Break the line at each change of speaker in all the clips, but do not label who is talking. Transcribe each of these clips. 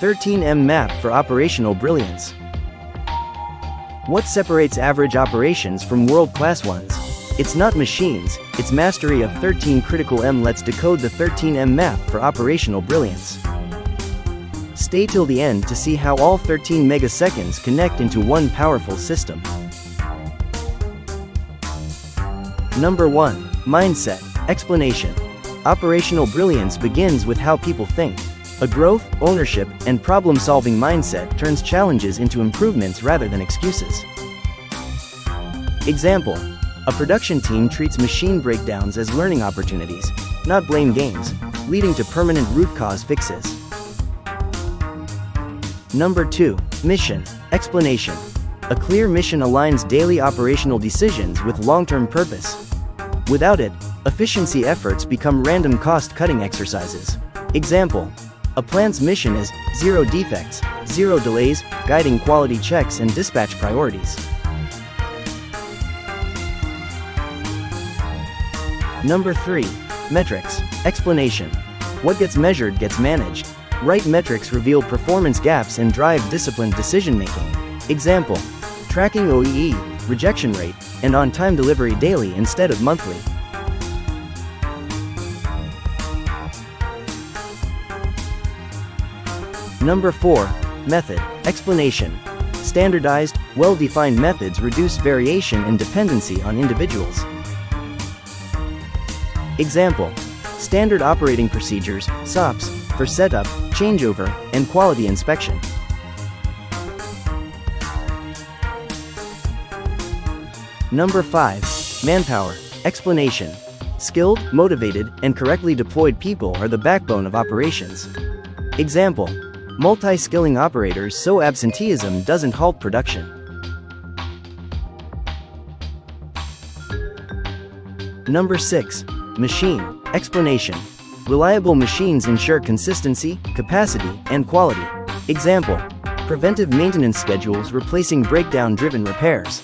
13M map for operational brilliance. What separates average operations from world-class ones? It's not machines, it's mastery of 13 critical M. Let's decode the 13M map for operational brilliance. Stay till the end to see how all 13 megaseconds connect into one powerful system. Number 1. Mindset. Explanation. Operational brilliance begins with how people think. A growth, ownership, and problem-solving mindset turns challenges into improvements rather than excuses. Example: a production team treats machine breakdowns as learning opportunities, not blame games, leading to permanent root cause fixes. Number 2. Mission. Explanation. A clear mission aligns daily operational decisions with long-term purpose. Without it, efficiency efforts become random cost-cutting exercises. Example: a plant's mission is zero defects, zero delays, guiding quality checks and dispatch priorities. Number 3. Metrics. Explanation. What gets measured gets managed. Right metrics reveal performance gaps and drive disciplined decision-making. Example: tracking OEE, rejection rate, and on-time delivery daily instead of monthly. Number 4. Method. Explanation. Standardized, well-defined methods reduce variation and dependency on individuals. Example: standard operating procedures, SOPs, for setup, changeover, and quality inspection. Number 5. Manpower. Explanation. Skilled, motivated, and correctly deployed people are the backbone of operations. Example: multi-skilling operators so absenteeism doesn't halt production. Number 6. Machine. Explanation. Reliable machines ensure consistency, capacity, and quality. Example: preventive maintenance schedules replacing breakdown-driven repairs.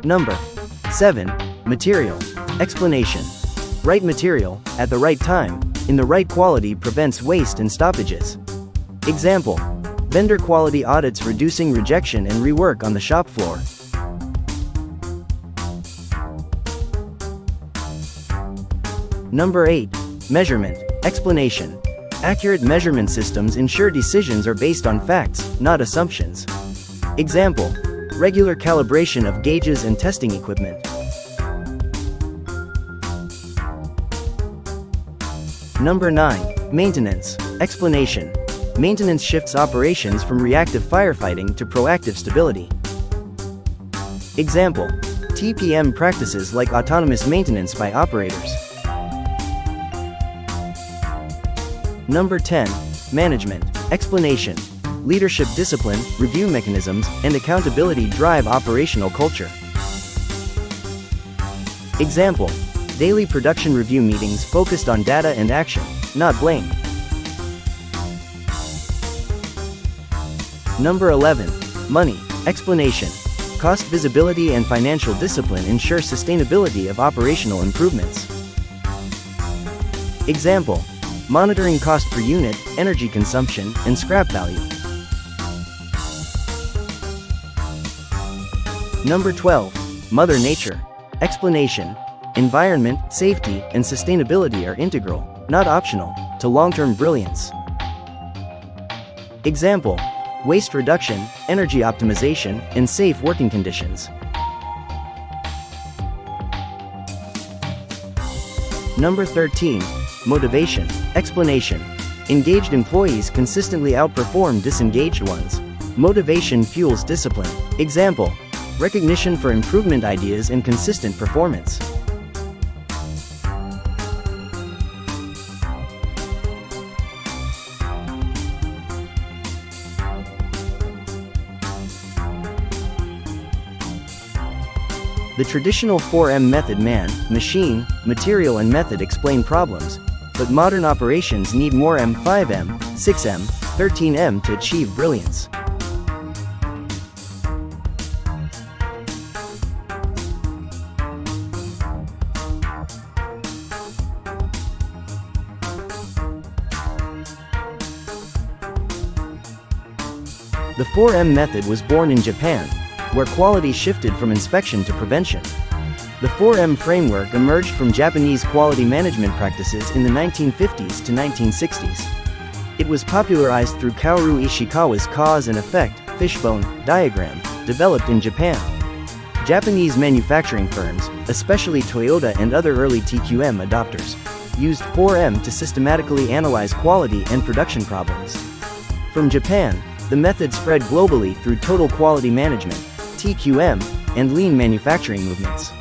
Number 7. Material. Explanation. Right material, at the right time, in the right quality prevents waste and stoppages. Example: vendor quality audits reducing rejection and rework on the shop floor. Number 8. Measurement. Explanation. Accurate measurement systems ensure decisions are based on facts, not assumptions. Example: regular calibration of gauges and testing equipment. Number 9. Maintenance. Explanation. Maintenance shifts operations from reactive firefighting to proactive stability. Example: TPM practices like autonomous maintenance by operators. Number 10. Management. Explanation. Leadership discipline, review mechanisms, and accountability drive operational culture. Example: daily production review meetings focused on data and action, not blame. Number 11. Money. Explanation. Cost visibility and financial discipline ensure sustainability of operational improvements. Example: monitoring cost per unit, energy consumption, and scrap value. Number 12. Mother Nature. Explanation. Environment, safety, and sustainability are integral, not optional, to long-term brilliance. Example: waste reduction, energy optimization, and safe working conditions. Number 13. Motivation. Explanation. Engaged employees consistently outperform disengaged ones. Motivation fuels discipline. Example: recognition for improvement ideas and consistent performance. The traditional 4M method: man, machine, material and method explain problems, but modern operations need more M, 5M, 6M, 13M to achieve brilliance. The 4M method was born in Japan, where quality shifted from inspection to prevention. The 4M framework emerged from Japanese quality management practices in the 1950s to 1960s. It was popularized through Kaoru Ishikawa's cause and effect fishbone diagram, developed in Japan. Japanese manufacturing firms, especially Toyota and other early TQM adopters, used 4M to systematically analyze quality and production problems. From Japan, the method spread globally through total quality management, TQM, and lean manufacturing movements.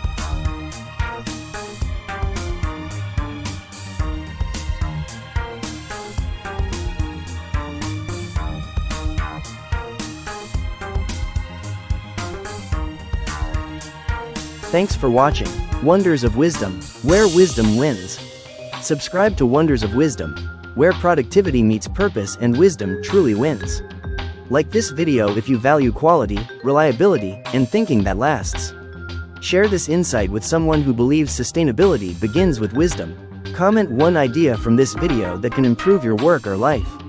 Thanks for watching Wonders of Wisdom, where wisdom wins. Subscribe to Wonders of Wisdom, where productivity meets purpose and wisdom truly wins. Like this video if you value quality, reliability, and thinking that lasts. Share this insight with someone who believes sustainability begins with wisdom. Comment one idea from this video that can improve your work or life.